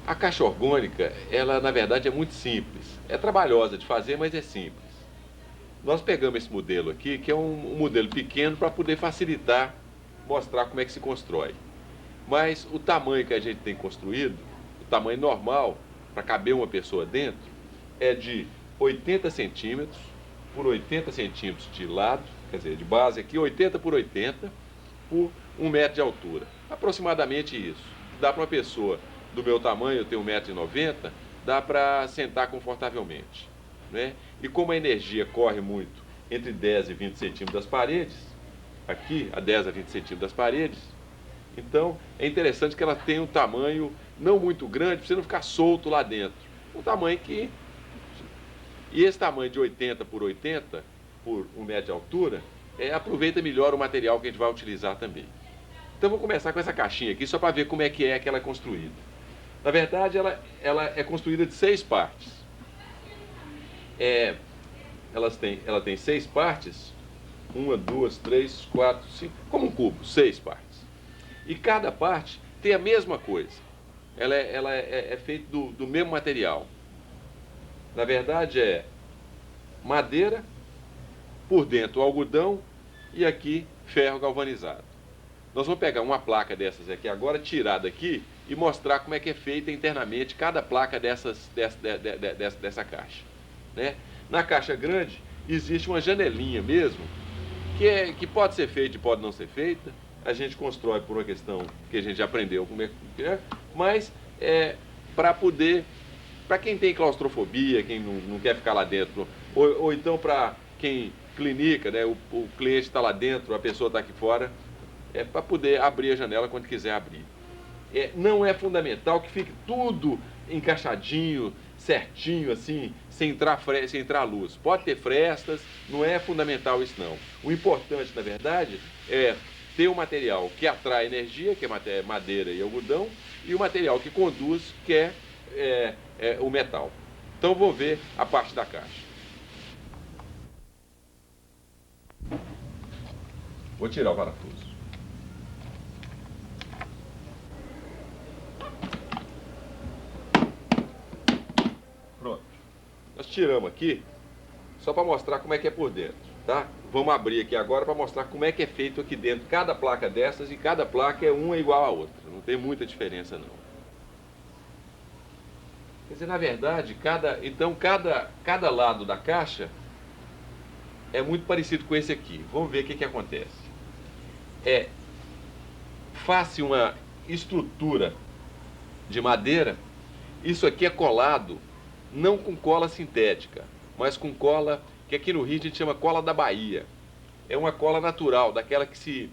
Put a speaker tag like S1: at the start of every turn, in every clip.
S1: A caixa orgânica, ela na verdade é muito simples. É trabalhosa de fazer, mas é simples. Nós pegamos esse modelo aqui, que é um modelo pequeno para poder facilitar, mostrar como é que se constrói. Mas o tamanho que a gente tem construído, o tamanho normal, para caber uma pessoa dentro, é de 80 centímetros por 80 centímetros de lado, quer dizer, de base aqui, 80 por 80 por 1 metro de altura. Aproximadamente isso. Dá para uma pessoa do meu tamanho, eu tenho 1,90 m, dá para sentar confortavelmente. Né? E como a energia corre muito entre 10 e 20 centímetros das paredes, aqui, a 10 a 20 centímetros das paredes, então é interessante que ela tenha um tamanho não muito grande, para você não ficar solto lá dentro. Um tamanho que... E esse tamanho de 80 por 80 por 1 metro de altura, aproveita melhor o material que a gente vai utilizar também. Então vou começar com essa caixinha aqui, só para ver como é que ela é construída. Na verdade, ela é construída de 6 partes. Ela tem 6 partes, 1, 2, 3, 4, 5, como um cubo, 6 partes. E cada parte tem a mesma coisa. Ela é feita do mesmo material. Na verdade é madeira, por dentro algodão e aqui ferro galvanizado. Nós vamos pegar uma placa dessas aqui agora, tirar daqui e mostrar como é que é feita internamente cada placa dessa caixa. Né? Na caixa grande existe uma janelinha mesmo, que pode ser feita e pode não ser feita. A gente constrói por uma questão que a gente já aprendeu como é que é, mas para poder, para quem tem claustrofobia, quem não quer ficar lá dentro, ou então para quem clinica, né, o cliente está lá dentro, a pessoa está aqui fora, para poder abrir a janela quando quiser abrir. Não é fundamental que fique tudo encaixadinho, certinho, assim, sem entrar luz. Pode ter frestas, não é fundamental isso não. O importante, na verdade, é ter um material que atrai energia, que é madeira e algodão, e o material que conduz, que é o metal. Então vou ver a parte da caixa. Vou tirar o parafuso. Pronto. Nós tiramos aqui, só para mostrar como é que é por dentro, tá? Vamos abrir aqui agora para mostrar como é que é feito aqui dentro cada placa dessas, e cada placa é uma igual à outra. Não tem muita diferença não. Quer dizer, na verdade, cada lado da caixa é muito parecido com esse aqui. Vamos ver o que acontece. Faça uma estrutura de madeira. Isso aqui é colado, não com cola sintética, mas com cola que aqui no Rio a gente chama cola da Bahia. É uma cola natural, daquela que se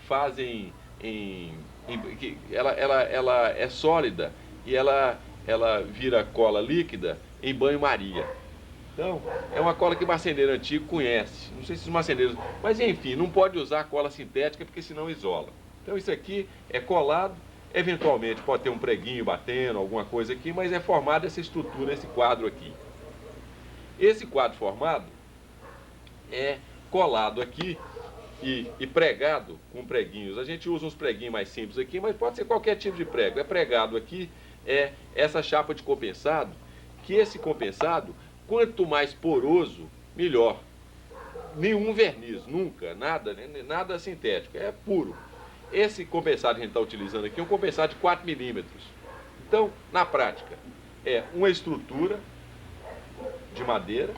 S1: fazem ela é sólida e ela vira cola líquida em banho-maria. Então, é uma cola que o marceneiro antigo conhece. Não sei se os marceneiros... Mas, enfim, não pode usar cola sintética porque senão isola. Então, isso aqui é colado. Eventualmente, pode ter um preguinho batendo, alguma coisa aqui, mas é formada essa estrutura, esse quadro aqui. Esse quadro formado é colado aqui e pregado com preguinhos. A gente usa uns preguinhos mais simples aqui, mas pode ser qualquer tipo de prego. É pregado aqui, essa chapa de compensado, que esse compensado... Quanto mais poroso, melhor. Nenhum verniz, nunca, nada sintético, é puro. Esse compensado que a gente está utilizando aqui é um compensado de 4 milímetros. Então, na prática, é uma estrutura de madeira,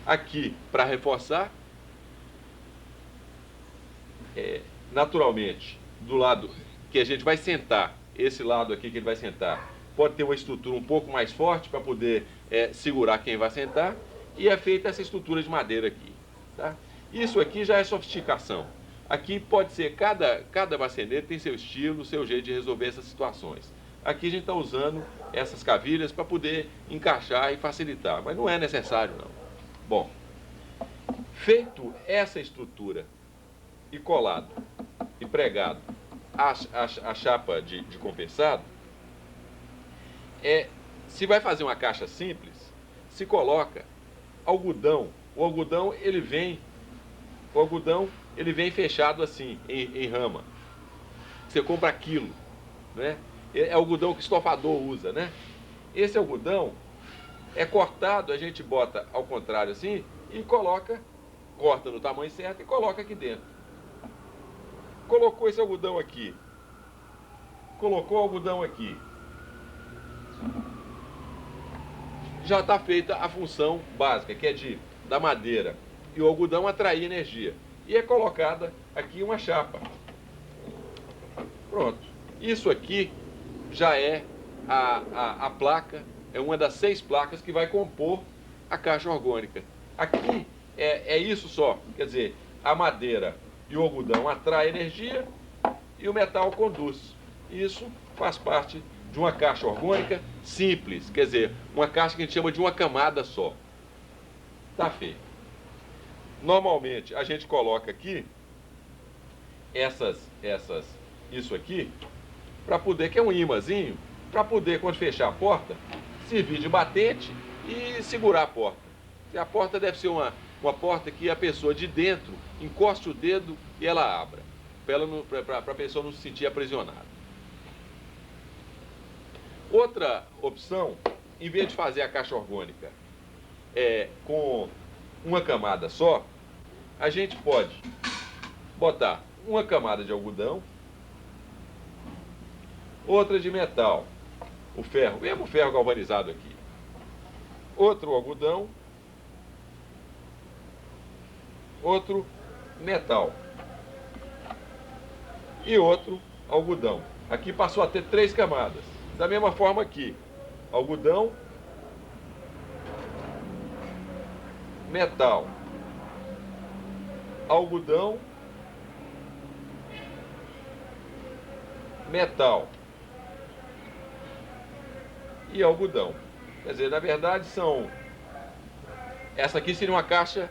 S1: aqui para reforçar, naturalmente, do lado que a gente vai sentar, esse lado aqui que ele vai sentar, pode ter uma estrutura um pouco mais forte para poder segurar quem vai sentar, e é feita essa estrutura de madeira aqui. Tá? Isso aqui já é sofisticação. Aqui pode ser, cada marceneiro tem seu estilo, seu jeito de resolver essas situações. Aqui a gente está usando essas cavilhas para poder encaixar e facilitar, mas não é necessário não. Bom, feito essa estrutura e colado e pregado a chapa de compensado, se vai fazer uma caixa simples, se coloca algodão. O algodão ele vem fechado assim, em rama. Você compra quilo, né? É o algodão que estofador usa, né? Esse algodão é cortado, a gente bota ao contrário assim e coloca, corta no tamanho certo e coloca aqui dentro. Colocou esse algodão aqui, colocou o algodão aqui, já está feita a função básica, que é da madeira e o algodão atrair energia. E é colocada aqui uma chapa. Pronto. Isso aqui já é a placa, é uma das 6 placas que vai compor a caixa orgânica. Aqui é isso só, quer dizer, a madeira e o algodão atraem energia e o metal conduz. Isso faz parte de uma caixa orgânica simples, quer dizer, uma caixa que a gente chama de uma camada só. Tá feito. Normalmente a gente coloca aqui isso aqui para poder, que é um imãzinho, para poder, quando fechar a porta, servir de batente e segurar a porta. A porta deve ser uma porta que a pessoa de dentro encoste o dedo e ela abra, para a pessoa não se sentir aprisionada. Outra opção, em vez de fazer a caixa orgânica com uma camada só, a gente pode botar uma camada de algodão, outra de metal, o ferro, mesmo o ferro galvanizado aqui, outro algodão, outro metal e outro algodão. Aqui passou a ter 3 camadas. Da mesma forma aqui, algodão, metal, algodão, metal e algodão. Quer dizer, na verdade essa aqui seria uma caixa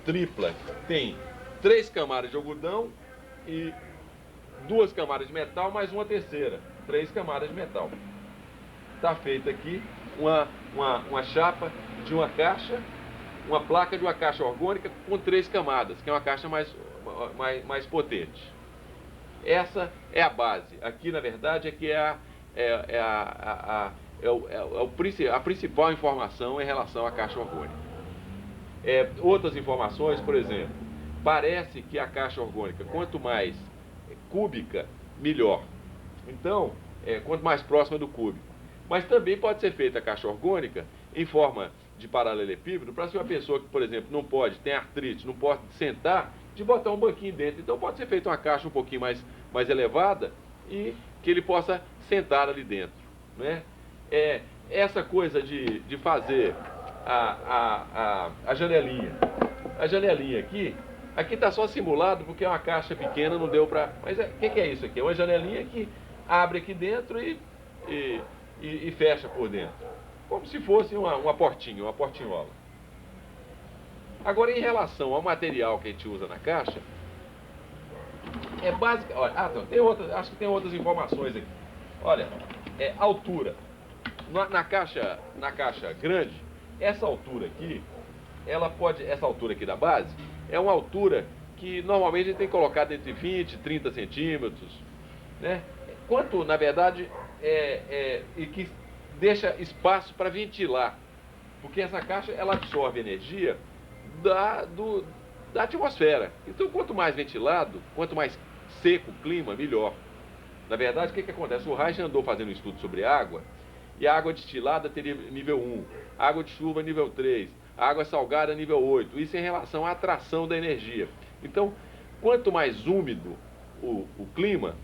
S1: tripla. Tem 3 camadas de algodão e 2 camadas de metal, mais uma terceira. 3 camadas de metal. Está feita aqui uma chapa de uma caixa, uma placa de uma caixa orgânica com 3 camadas, que é uma caixa mais potente. Essa é a base. Aqui, na verdade, a principal informação em relação à caixa orgânica. Outras informações, por exemplo, parece que a caixa orgânica, quanto mais cúbica, melhor. Então, quanto mais próxima do cúbico. Mas também pode ser feita a caixa orgânica em forma de paralelepípedo, para ser uma pessoa que, por exemplo, não pode, tem artrite, não pode sentar, de botar um banquinho dentro. Então pode ser feita uma caixa um pouquinho mais elevada e que ele possa sentar ali dentro, né? Essa coisa de fazer a janelinha. A janelinha aqui está só simulado porque é uma caixa pequena, não deu para... Mas o que é isso aqui? É uma janelinha que abre aqui dentro e fecha por dentro. Como se fosse uma portinha, uma portinhola. Agora, em relação ao material que a gente usa na caixa, é básico... Olha, acho que tem outras informações aqui. Olha, altura. Na caixa grande, essa altura aqui, essa altura aqui da base, é uma altura que normalmente a gente tem colocado entre 20 e 30 centímetros, né? Quanto, na verdade, e que deixa espaço para ventilar, porque essa caixa ela absorve energia da atmosfera. Então, quanto mais ventilado, quanto mais seco o clima, melhor. Na verdade, o que acontece? O Reich andou fazendo um estudo sobre água, e a água destilada teria nível 1, água de chuva nível 3, água salgada nível 8, isso em relação à atração da energia. Então, quanto mais úmido o clima,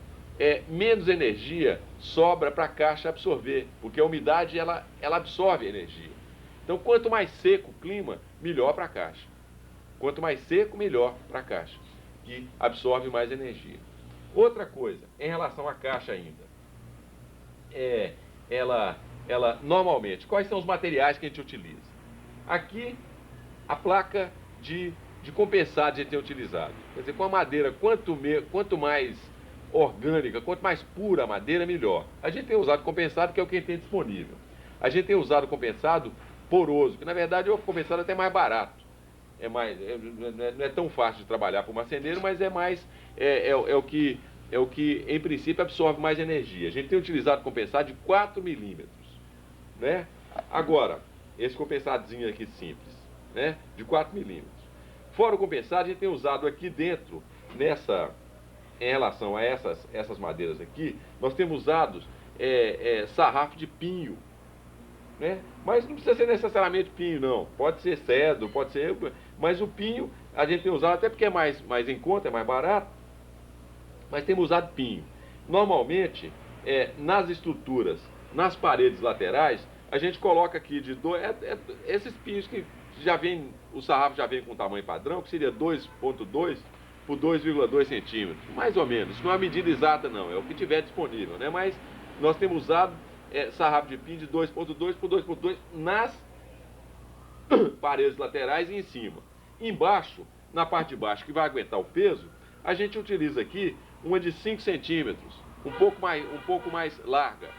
S1: menos energia sobra para a caixa absorver, porque a umidade ela absorve energia. Então, quanto mais seco o clima, melhor para a caixa. Quanto mais seco, melhor para a caixa, que absorve mais energia. Outra coisa, em relação à caixa ainda, ela normalmente, quais são os materiais que a gente utiliza? Aqui, a placa de compensado a gente tem utilizado. Quer dizer, com a madeira, quanto mais orgânica, quanto mais pura a madeira, melhor. A gente tem usado compensado, que é o que a gente tem disponível. A gente tem usado compensado poroso, que na verdade o compensado é até mais barato. Não é tão fácil de trabalhar para o marceneiro, mas é o que é o que, em princípio, absorve mais energia. A gente tem utilizado compensado de 4 milímetros, né? Agora, esse compensadozinho aqui simples, né? De 4 milímetros. Fora o compensado, a gente tem usado aqui dentro, em relação a essas madeiras aqui, nós temos usado sarrafo de pinho, né? Mas não precisa ser necessariamente pinho, não. Pode ser cedro, pode ser... Mas o pinho a gente tem usado até porque é mais em conta, é mais barato, mas temos usado pinho. Normalmente, nas estruturas, nas paredes laterais, a gente coloca aqui de esses pinhos que já vem, o sarrafo já vem com tamanho padrão, que seria 2,2 por 2,2 centímetros, mais ou menos. Isso não é uma medida exata, não, é o que tiver disponível, né? Mas nós temos usado sarrafo de pinho de 2,2 por 2,2 nas paredes laterais e em cima. Embaixo, na parte de baixo, que vai aguentar o peso, a gente utiliza aqui uma de 5 centímetros, um pouco mais larga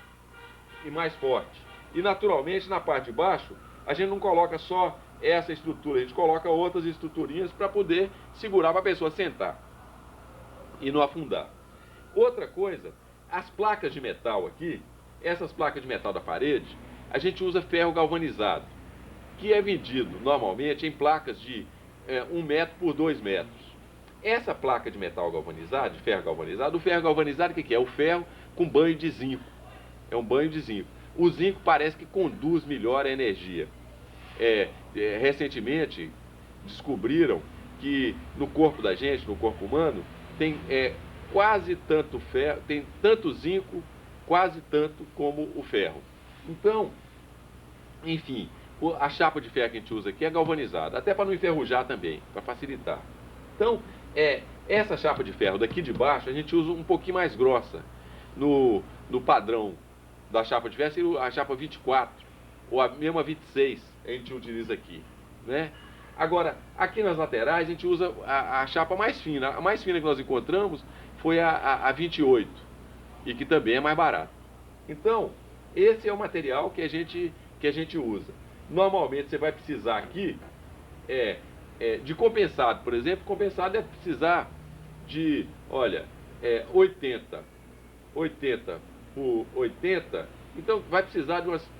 S1: e mais forte. E naturalmente, na parte de baixo, a gente não coloca só essa estrutura, a gente coloca outras estruturinhas para poder segurar para a pessoa sentar e não afundar. Outra coisa, as placas de metal aqui, essas placas de metal da parede, a gente usa ferro galvanizado, que é vendido normalmente em placas de 1 metro por 2 metros. Essa placa de metal galvanizado, de ferro galvanizado, o ferro galvanizado o que é? É o ferro com banho de zinco. É um banho de zinco. O zinco parece que conduz melhor a energia. Recentemente descobriram que no corpo da gente, no corpo humano, tem quase tanto ferro, tem tanto zinco, quase tanto como o ferro. Então, enfim, a chapa de ferro que a gente usa aqui é galvanizada, até para não enferrujar também, para facilitar. Então, essa chapa de ferro daqui de baixo, a gente usa um pouquinho mais grossa. No padrão da chapa de ferro, seria a chapa 24, ou a mesma 26, a gente utiliza aqui, né? Agora, aqui nas laterais, a gente usa a chapa mais fina. A mais fina que nós encontramos foi a 28, e que também é mais barata. Então, esse é o material que a gente usa. Normalmente, você vai precisar aqui de compensado, por exemplo. Compensado é precisar de, olha, 80 por 80. Então, vai precisar de umas...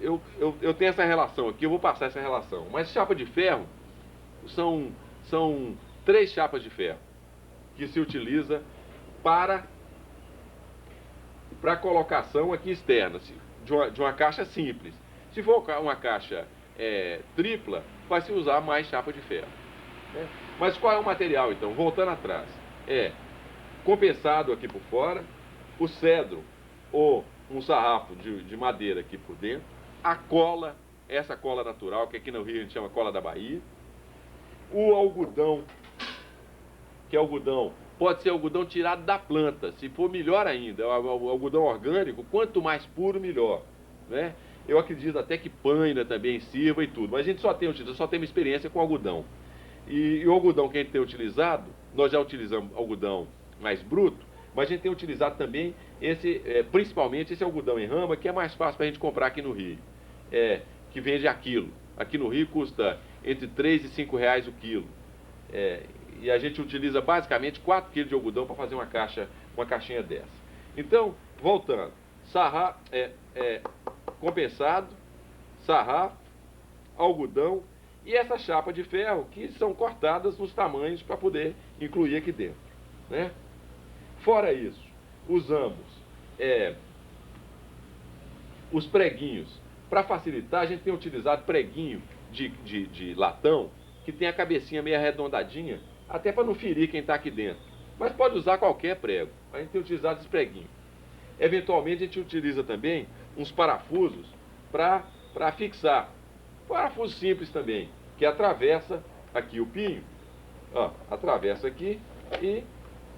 S1: Eu tenho essa relação aqui, eu vou passar essa relação. Mas chapa de ferro são 3 chapas de ferro que se utiliza para colocação aqui externa, de uma caixa simples. Se for uma caixa tripla, vai se usar mais chapa de ferro, né? Mas qual é o material, então? Voltando atrás. Compensado aqui por fora, o cedro ou um sarrafo de madeira aqui por dentro, a cola, essa cola natural, que aqui no Rio a gente chama cola da Bahia, o algodão, que é algodão, pode ser algodão tirado da planta, se for melhor ainda, o algodão orgânico, quanto mais puro, melhor, né? Eu acredito até que paina também sirva e tudo, mas a gente só tem uma experiência com algodão. E o algodão que a gente tem utilizado, nós já utilizamos algodão mais bruto, mas a gente tem utilizado também principalmente esse algodão em rama, que é mais fácil para a gente comprar aqui no Rio, que vende a quilo. Aqui no Rio custa entre 3 e 5 reais o quilo. E a gente utiliza basicamente 4 quilos de algodão para fazer uma caixinha dessa. Então, voltando, compensado, sarrafo, algodão e essa chapa de ferro que são cortadas nos tamanhos para poder incluir aqui dentro, né? Fora isso, usamos os preguinhos. Para facilitar, a gente tem utilizado preguinho de latão, que tem a cabecinha meio arredondadinha, até para não ferir quem está aqui dentro. Mas pode usar qualquer prego. A gente tem utilizado esse preguinho. Eventualmente, a gente utiliza também uns parafusos para fixar. Parafuso simples também, que atravessa aqui o pinho, ó, atravessa aqui e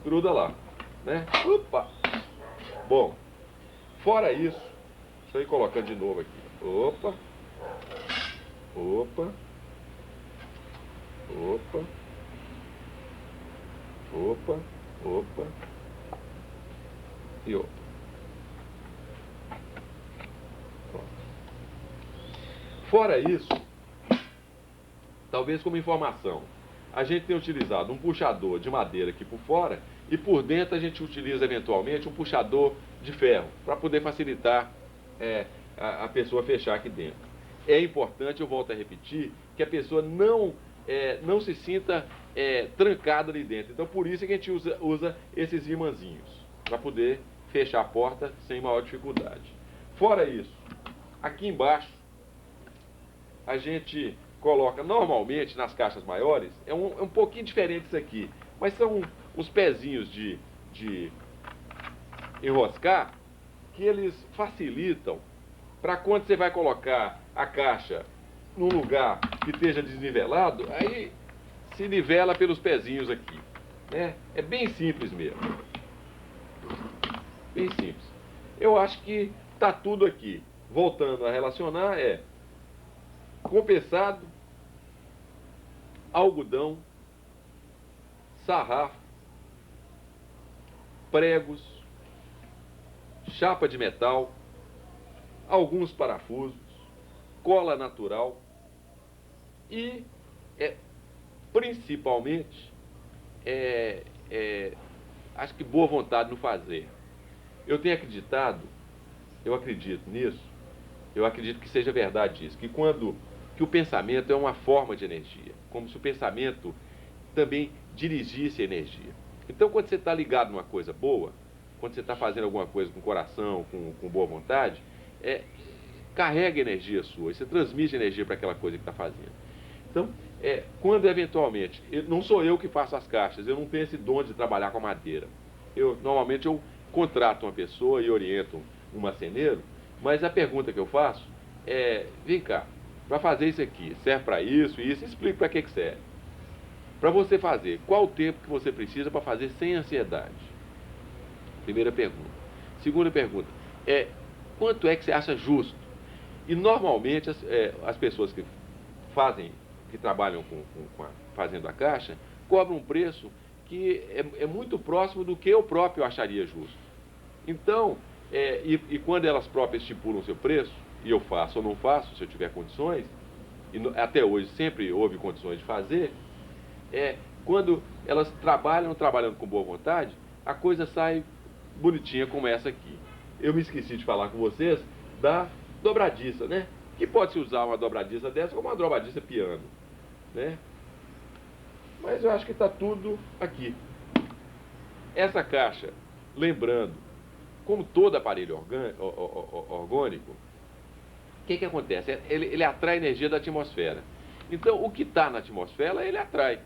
S1: gruda lá, né? Opa! Bom, fora isso, deixa eu ir colocando de novo aqui. Opa! Opa! Opa! Opa! Opa! E opa! Pronto. Fora isso, talvez como informação, a gente tem utilizado um puxador de madeira aqui por fora e por dentro a gente utiliza eventualmente um puxador de ferro para poder facilitar a pessoa fechar aqui dentro. É importante, eu volto a repetir, que a pessoa não se sinta trancada ali dentro. Então por isso que a gente usa esses imãzinhos para poder fechar a porta sem maior dificuldade. Fora isso, aqui embaixo a gente coloca normalmente nas caixas maiores, é um pouquinho diferente isso aqui, mas são uns pezinhos de enroscar que eles facilitam para quando você vai colocar a caixa num lugar que esteja desnivelado, aí se nivela pelos pezinhos aqui, né? É bem simples mesmo. Bem simples. Eu acho que está tudo aqui. Voltando a relacionar, compensado, algodão, sarrafo, pregos, chapa de metal, alguns parafusos, cola natural e, principalmente, acho que boa vontade no fazer. Eu tenho acreditado, eu acredito nisso, eu acredito que seja verdade isso, que o pensamento é uma forma de energia, como se o pensamento também dirigisse a energia. Então, quando você está ligado numa coisa boa, quando você está fazendo alguma coisa com coração, com boa vontade, carrega energia sua, você transmite energia para aquela coisa que está fazendo. Então, quando eventualmente, não sou eu que faço as caixas, eu não tenho esse dom de trabalhar com a madeira. Normalmente eu contrato uma pessoa e oriento um marceneiro, mas a pergunta que eu faço vem cá, para fazer isso aqui, serve para isso e isso, explico para que serve. Para você fazer, qual o tempo que você precisa para fazer sem ansiedade? Primeira pergunta. Segunda pergunta, quanto é que você acha justo? E normalmente as pessoas que trabalham fazendo a caixa, cobram um preço que é muito próximo do que eu próprio acharia justo. Então, e quando elas próprias estipulam o seu preço, e eu faço ou não faço, se eu tiver condições, e até hoje sempre houve condições de fazer, quando elas trabalhando com boa vontade, a coisa sai bonitinha como essa aqui. Eu me esqueci de falar com vocês da dobradiça, né? Que pode-se usar uma dobradiça dessa como uma dobradiça piano, né? Mas eu acho que está tudo aqui. Essa caixa, lembrando, como todo aparelho orgânico, o que acontece? Ele atrai energia da atmosfera. Então, o que está na atmosfera, ele atrai.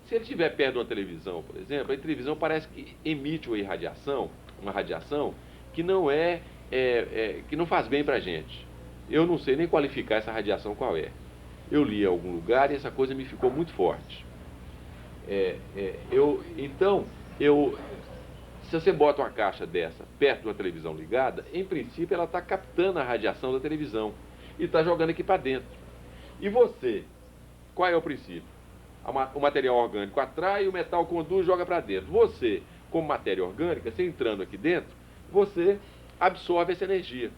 S1: Se ele estiver perto de uma televisão, por exemplo, a televisão parece que emite uma radiação que que não faz bem para a gente. Eu não sei nem qualificar essa radiação qual é. Eu li em algum lugar e essa coisa me ficou muito forte. Se você bota uma caixa dessa perto de uma televisão ligada, em princípio ela está captando a radiação da televisão e está jogando aqui para dentro. E você, qual é o princípio? O material orgânico atrai, o metal conduz e joga para dentro. Você, como matéria orgânica, você entrando aqui dentro, você absorve essa energia.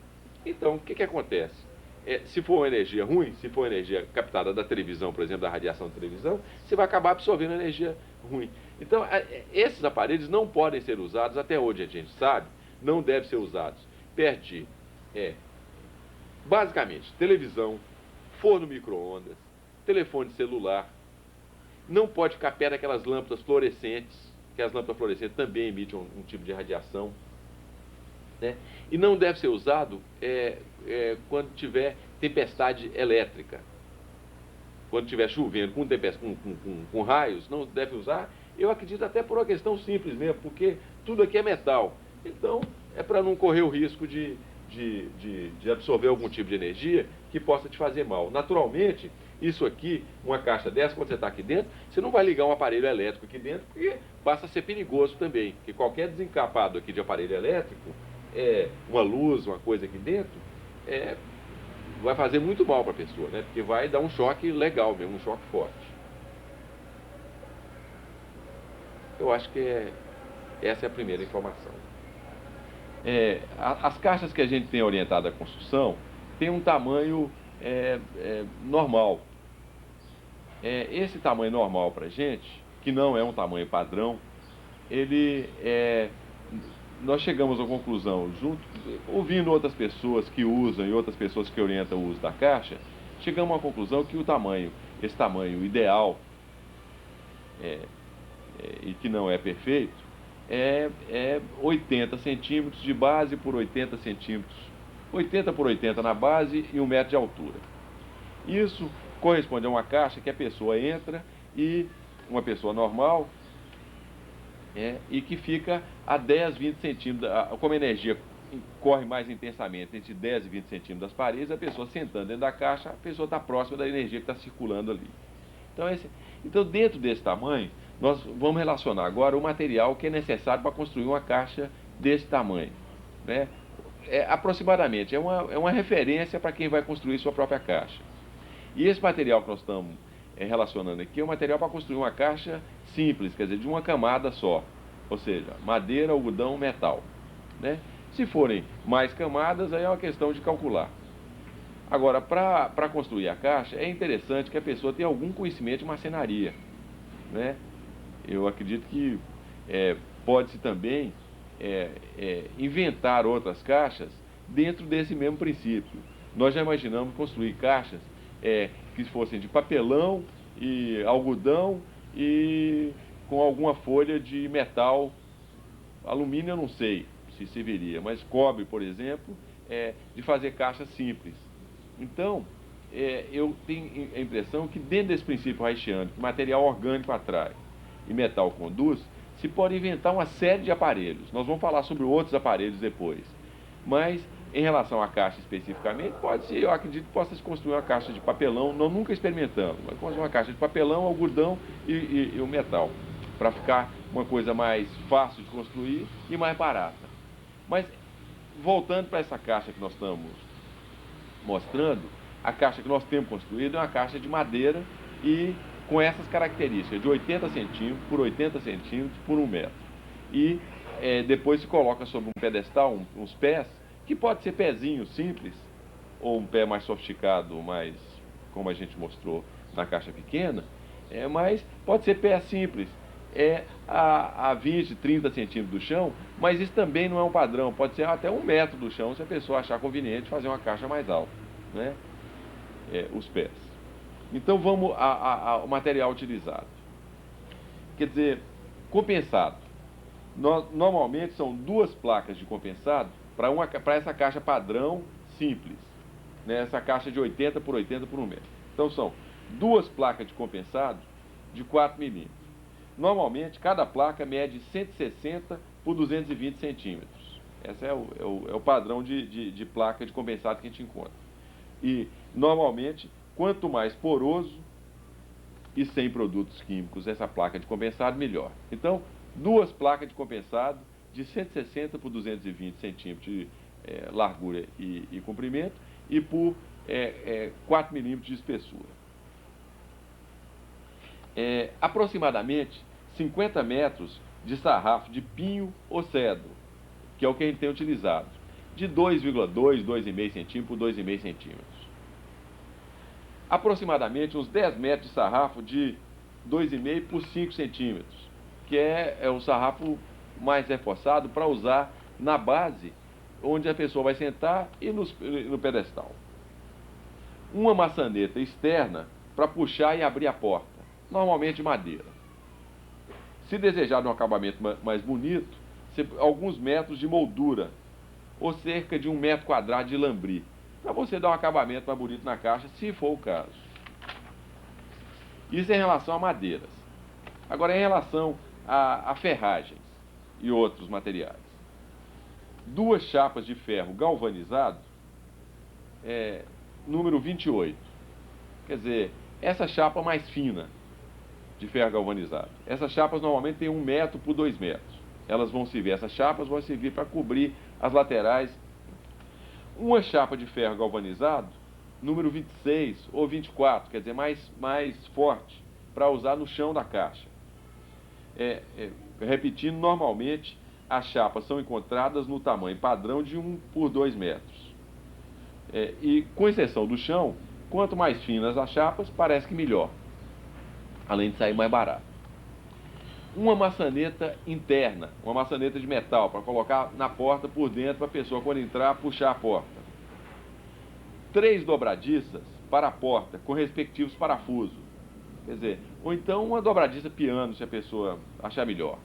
S1: Então, o que acontece? Se for uma energia ruim, se for energia captada da televisão, por exemplo, da radiação da televisão, você vai acabar absorvendo energia ruim. Então, esses aparelhos não podem ser usados, até onde a gente sabe, não devem ser usados perto de, basicamente, televisão, forno micro-ondas, telefone celular. Não pode ficar perto daquelas lâmpadas fluorescentes, que as lâmpadas fluorescentes também emitem um tipo de radiação, né? E não deve ser usado quando tiver tempestade elétrica. Quando estiver chovendo com raios, não deve usar. Eu acredito até por uma questão simples mesmo, porque tudo aqui é metal. Então, é para não correr o risco de absorver algum tipo de energia que possa te fazer mal. Naturalmente, isso aqui, uma caixa dessa, quando você está aqui dentro, você não vai ligar um aparelho elétrico aqui dentro, porque passa a ser perigoso também. Porque qualquer desencapado aqui de aparelho elétrico, uma luz, uma coisa aqui dentro, vai fazer muito mal para a pessoa, né? Porque vai dar um choque legal mesmo, um choque forte. Eu acho que essa é a primeira informação. As caixas que a gente tem orientado à construção tem um tamanho normal. esse tamanho normal para a gente, que não é um tamanho padrão, nós chegamos à conclusão, ouvindo outras pessoas que usam e outras pessoas que orientam o uso da caixa, chegamos à conclusão que esse tamanho ideal, e que não é perfeito, é 80 centímetros de base por 80 centímetros, 80 por 80 na base e 1 metro de altura. Isso corresponde a uma caixa que a pessoa entra e uma pessoa normal, e que fica a 10, 20 centímetros, como a energia corre mais intensamente entre 10 e 20 centímetros das paredes, a pessoa sentando dentro da caixa, a pessoa está próxima da energia que está circulando ali. Então, dentro desse tamanho, nós vamos relacionar agora o material que é necessário para construir uma caixa desse tamanho, né? Aproximadamente, é uma referência para quem vai construir sua própria caixa. E esse material que nós estamos relacionando aqui é um material para construir uma caixa simples, quer dizer, de uma camada só, ou seja, madeira, algodão, metal, né? Se forem mais camadas, aí é uma questão de calcular. Agora, para construir a caixa, é interessante que a pessoa tenha algum conhecimento de marcenaria, né? Eu acredito que pode-se também inventar outras caixas dentro desse mesmo princípio. Nós já imaginamos construir caixas que fossem de papelão e algodão e com alguma folha de metal, alumínio eu não sei se serviria, mas cobre, por exemplo, de fazer caixas simples. Então, eu tenho a impressão que dentro desse princípio haitiano, que material orgânico atrai e metal conduz, se pode inventar uma série de aparelhos. Nós vamos falar sobre outros aparelhos depois. Mas, em relação à caixa especificamente, eu acredito que possa se construir uma caixa de papelão, nós nunca experimentamos, mas construir uma caixa de papelão, algodão e o metal, para ficar uma coisa mais fácil de construir e mais barata. Mas, voltando para essa caixa que nós estamos mostrando, a caixa que nós temos construída é uma caixa de madeira e com essas características, de 80 centímetros por 80 centímetros por 1 metro. E depois se coloca sobre um pedestal, uns pés, que pode ser pezinho simples, ou um pé mais sofisticado, mais como a gente mostrou na caixa pequena, mas pode ser pé simples, a 20, 30 centímetros do chão, mas isso também não é um padrão, pode ser até 1 metro do chão, se a pessoa achar conveniente fazer uma caixa mais alta, né? Os pés. Então vamos ao material utilizado. Quer dizer, compensado. Normalmente são 2 placas de compensado para essa caixa padrão simples, né? Essa caixa de 80 por 80 por 1 metro. Então são 2 placas de compensado de 4 milímetros. Normalmente cada placa mede 160 por 220 centímetros. Esse é o padrão de placa de compensado que a gente encontra. E normalmente, quanto mais poroso e sem produtos químicos essa placa de compensado, melhor. Então, 2 placas de compensado de 160 por 220 centímetros de largura e comprimento e por 4 milímetros de espessura. Aproximadamente 50 metros de sarrafo de pinho ou cedro, que é o que a gente tem utilizado, de 2,2, 2,5 centímetros por 2,5 centímetros. Aproximadamente uns 10 metros de sarrafo de 2,5 por 5 centímetros, que é o sarrafo mais reforçado para usar na base, onde a pessoa vai sentar e no pedestal. Uma maçaneta externa para puxar e abrir a porta, normalmente de madeira. Se desejar um acabamento mais bonito, alguns metros de moldura, ou cerca de 1 metro quadrado de lambri, para você dar um acabamento mais bonito na caixa, se for o caso. Isso em relação a madeiras. Agora, em relação a ferragens e outros materiais. 2 chapas de ferro galvanizado, número 28. Quer dizer, essa chapa mais fina de ferro galvanizado. Essas chapas normalmente têm 1 metro por 2 metros. Essas chapas vão servir para cobrir as laterais. Uma chapa de ferro galvanizado, número 26 ou 24, quer dizer, mais forte, para usar no chão da caixa. Repetindo, normalmente as chapas são encontradas no tamanho padrão de 1 por 2 metros. E com exceção do chão, quanto mais finas as chapas, parece que melhor. além de sair mais barato. Uma maçaneta interna, uma maçaneta de metal, para colocar na porta por dentro, para a pessoa, quando entrar, puxar a porta. 3 dobradiças para a porta, com respectivos parafusos. Quer dizer, ou então uma dobradiça piano, se a pessoa achar melhor.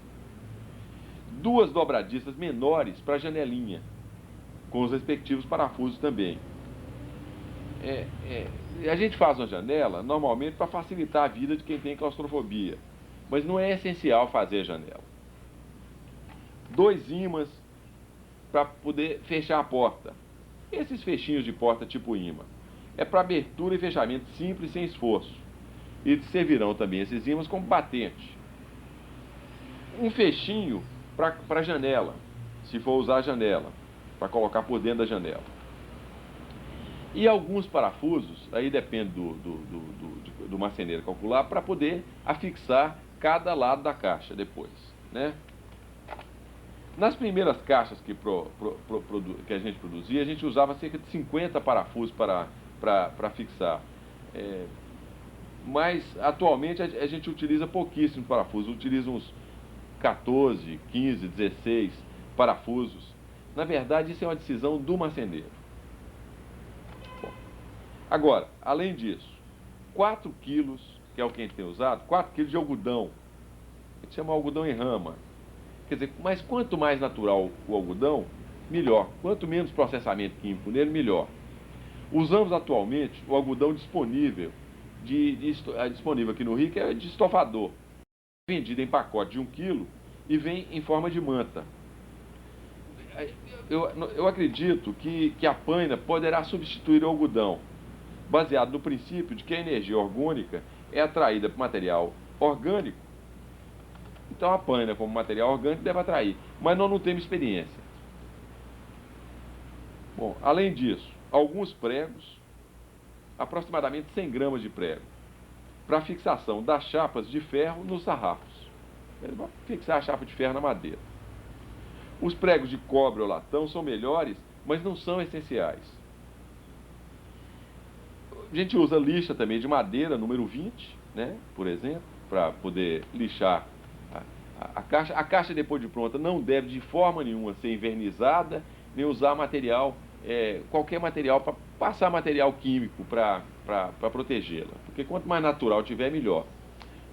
S1: 2 dobradiças menores para a janelinha, com os respectivos parafusos também. A gente faz uma janela, normalmente, para facilitar a vida de quem tem claustrofobia. Mas não é essencial fazer a janela. 2 ímãs para poder fechar a porta. Esses fechinhos de porta tipo ímã. É para abertura e fechamento simples, sem esforço. E servirão também esses ímãs como batente. Um fechinho para a janela, se for usar a janela, para colocar por dentro da janela. E alguns parafusos, aí depende do marceneiro calcular, para poder afixar cada lado da caixa depois, né? Nas primeiras caixas que a gente produzia, a gente usava cerca de 50 parafusos para fixar. Mas atualmente a gente utiliza pouquíssimos parafusos, utiliza uns 14, 15, 16 parafusos. Na verdade, isso é uma decisão do marceneiro. Agora, além disso, 4 quilos, que é o que a gente tem usado, 4 quilos de algodão. A gente chama algodão em rama. Quer dizer, mas quanto mais natural o algodão, melhor. Quanto menos processamento químico nele, melhor. Usamos atualmente o algodão disponível, disponível aqui no Rio, que é de estofador. Vendido em pacote de 1 quilo e vem em forma de manta. Eu acredito que a paina poderá substituir o algodão, baseado no princípio de que a energia orgânica é atraída por material orgânico. Então a paina, como material orgânico, deve atrair. Mas nós não temos experiência. Bom, além disso, alguns pregos, aproximadamente 100 gramas de prego, para fixação das chapas de ferro nos sarrafos. Ele vai fixar a chapa de ferro na madeira. Os pregos de cobre ou latão são melhores, mas não são essenciais. A gente usa lixa também de madeira, número 20, né, por exemplo, para poder lixar a caixa. A caixa, depois de pronta, não deve de forma nenhuma ser envernizada, nem usar material, qualquer material, para passar material químico para protegê-la. Porque quanto mais natural tiver, melhor.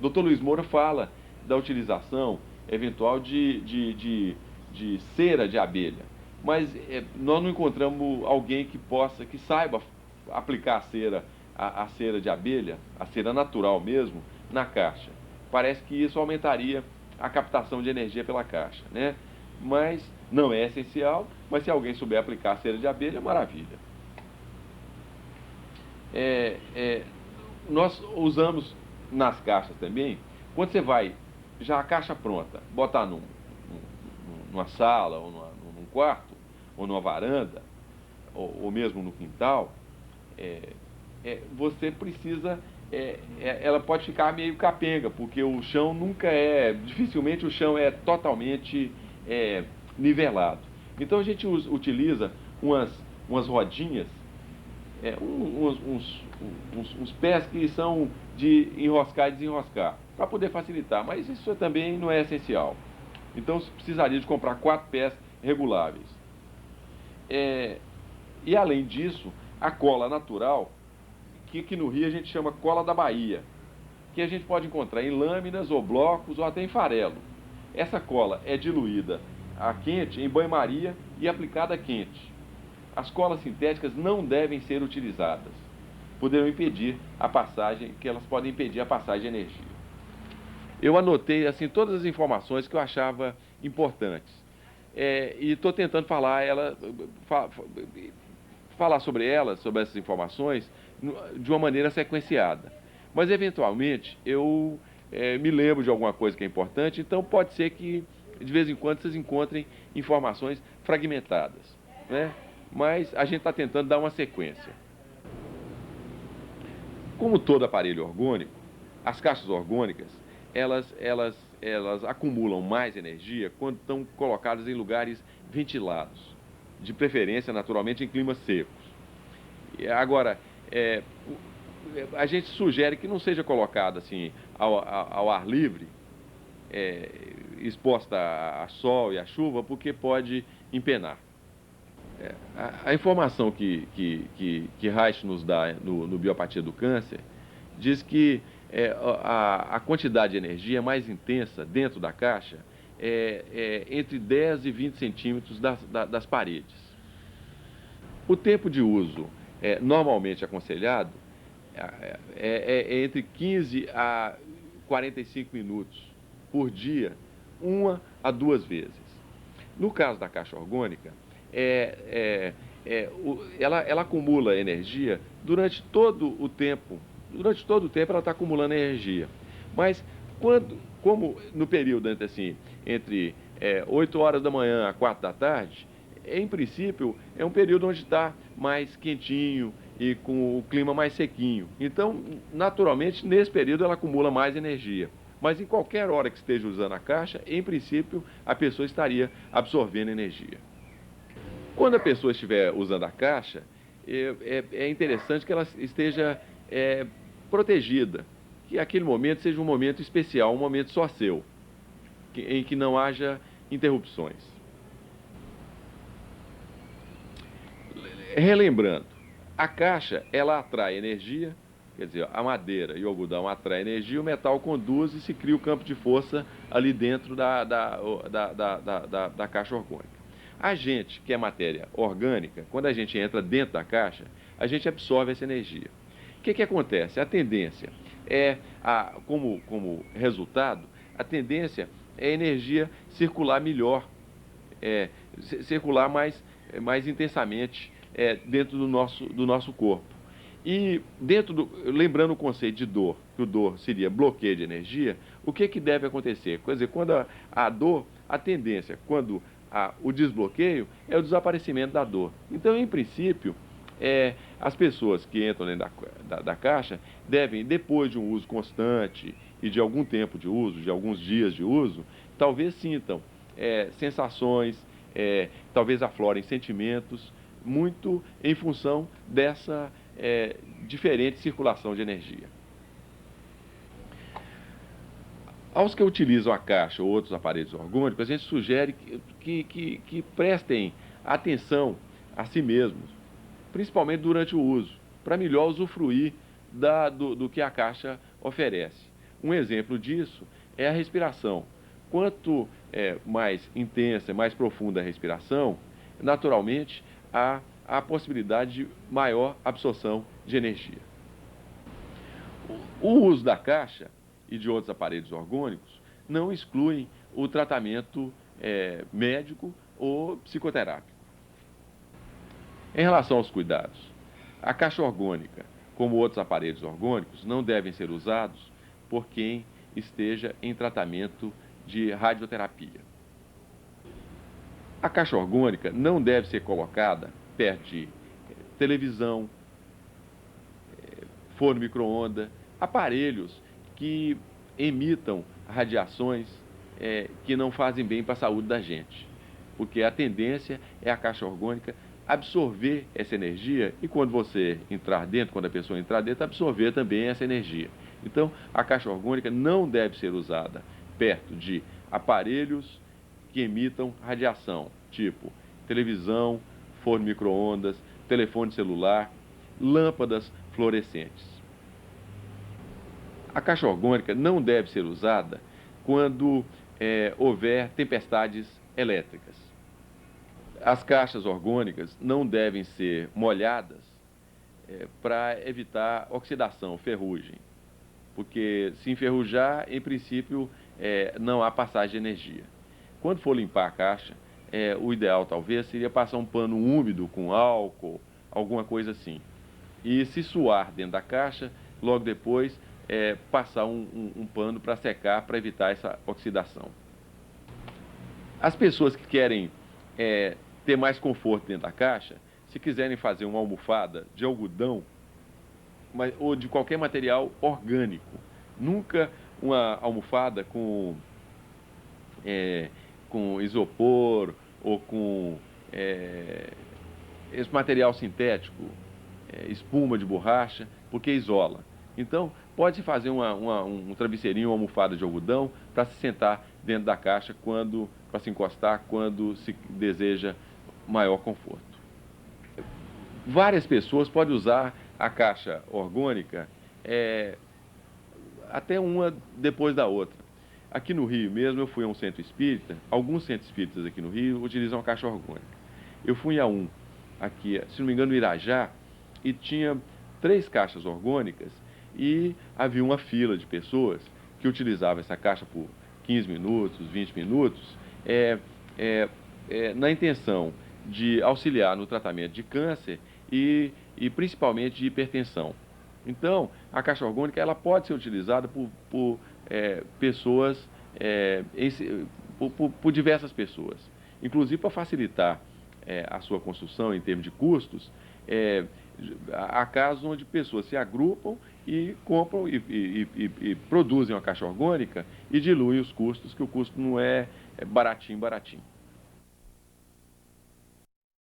S1: O Dr. Luiz Moura fala da utilização eventual de cera de abelha. Mas nós não encontramos alguém que saiba aplicar a cera de abelha, a cera natural mesmo, na caixa. Parece que isso aumentaria a captação de energia pela caixa, né? Mas não é essencial, mas se alguém souber aplicar a cera de abelha, maravilha. Nós usamos nas caixas também, quando você vai, já a caixa pronta, botar numa sala, ou num quarto, ou numa varanda, ou mesmo no quintal, você precisa, ela pode ficar meio capenga, porque o chão dificilmente o chão é totalmente nivelado. Então a gente utiliza umas rodinhas, uns pés que são de enroscar e desenroscar, para poder facilitar, mas isso também não é essencial. Então você precisaria de comprar 4 pés reguláveis. E além disso, a cola natural, que aqui no Rio a gente chama cola da Bahia, que a gente pode encontrar em lâminas ou blocos ou até em farelo. Essa cola é diluída a quente em banho-maria e aplicada a quente. As colas sintéticas não devem ser utilizadas. Poderão impedir a passagem, que elas podem impedir a passagem de energia. Eu anotei assim todas as informações que eu achava importantes. E estou tentando falar sobre elas, sobre essas informações, de uma maneira sequenciada. Mas, eventualmente, eu me lembro de alguma coisa que é importante, então pode ser que, de vez em quando, vocês encontrem informações fragmentadas, né? Mas a gente está tentando dar uma sequência. Como todo aparelho orgânico, as caixas orgânicas, elas acumulam mais energia quando estão colocadas em lugares ventilados, de preferência, naturalmente, em climas secos. Agora, a gente sugere que não seja colocado assim ao ar livre, exposta a sol e a chuva, porque pode empenar. A informação que Reich nos dá no Biopatia do Câncer diz que a quantidade de energia mais intensa dentro da caixa é entre 10 e 20 centímetros das paredes. O tempo de uso normalmente aconselhado é entre 15 a 45 minutos por dia, 1 a 2 vezes. No caso da caixa orgânica, ela acumula energia durante todo o tempo. Durante todo o tempo ela está acumulando energia. Mas como no período entre 8 horas da manhã a 4 da tarde, em princípio é um período onde está mais quentinho e com o clima mais sequinho. Então, naturalmente, nesse período ela acumula mais energia. Mas em qualquer hora que esteja usando a caixa, em princípio, a pessoa estaria absorvendo energia. Quando a pessoa estiver usando a caixa, é interessante que ela esteja protegida, que aquele momento seja um momento especial, um momento só seu, em que não haja interrupções. Relembrando, a caixa, ela atrai energia, quer dizer, a madeira e o algodão atraem energia, o metal conduz e se cria o campo de força ali dentro da caixa orgânica. A gente, que é matéria orgânica, quando a gente entra dentro da caixa, a gente absorve essa energia. O que acontece? A tendência como resultado, a tendência é a energia circular melhor, circular mais intensamente dentro do nosso corpo. E lembrando o conceito de dor, que o dor seria bloqueio de energia, o que deve acontecer? Quer dizer, quando a dor, a tendência, quando o desbloqueio é o desaparecimento da dor. Então, em princípio, as pessoas que entram dentro da caixa devem, depois de um uso constante e de algum tempo de uso, de alguns dias de uso, talvez sintam sensações, talvez aflorem sentimentos, muito em função dessa diferente circulação de energia. Aos que utilizam a caixa ou outros aparelhos orgânicos, a gente sugere que prestem atenção a si mesmos, principalmente durante o uso, para melhor usufruir do que a caixa oferece. Um exemplo disso é a respiração. Quanto mais intensa, mais profunda a respiração, naturalmente, há a possibilidade de maior absorção de energia. O uso da caixa e de outros aparelhos orgânicos não excluem o tratamento médico ou psicoterápico. Em relação aos cuidados, a caixa orgânica, como outros aparelhos orgânicos, não devem ser usados por quem esteja em tratamento de radioterapia. A caixa orgânica não deve ser colocada perto de televisão, forno micro-ondas, aparelhos que emitam radiações que não fazem bem para a saúde da gente. Porque a tendência é a caixa orgânica absorver essa energia e quando você entrar dentro, quando a pessoa entrar dentro, absorver também essa energia. Então, a caixa orgânica não deve ser usada perto de aparelhos que emitam radiação, tipo televisão, forno micro-ondas, telefone celular, lâmpadas fluorescentes. A caixa orgânica não deve ser usada quando houver tempestades elétricas. As caixas orgânicas não devem ser molhadas para evitar oxidação, ferrugem, porque se enferrujar, em princípio, não há passagem de energia. Quando for limpar a caixa, o ideal talvez seria passar um pano úmido com álcool, alguma coisa assim. E se suar dentro da caixa, logo depois passar um pano para secar, para evitar essa oxidação. As pessoas que querem ter mais conforto dentro da caixa, se quiserem fazer uma almofada de algodão ou de qualquer material orgânico, nunca uma almofada com isopor ou com esse material sintético, espuma de borracha, porque isola. Então, pode fazer um travesseirinho, uma almofada de algodão para se sentar dentro da caixa para se encostar quando se deseja maior conforto. Várias pessoas podem usar a caixa orgânica até uma depois da outra. Aqui no Rio mesmo, eu fui a um centro espírita, alguns centros espíritas aqui no Rio utilizam a caixa orgânica. Eu fui a um aqui, se não me engano, no Irajá, e tinha 3 caixas orgânicas e havia uma fila de pessoas que utilizavam essa caixa por 15 minutos, 20 minutos, na intenção de auxiliar no tratamento de câncer e principalmente de hipertensão. Então, a caixa orgânica ela pode ser utilizada por pessoas, por diversas pessoas. Inclusive para facilitar a sua construção em termos de custos, há casos onde pessoas se agrupam e compram e produzem uma caixa orgânica e diluem os custos, que o custo não é baratinho.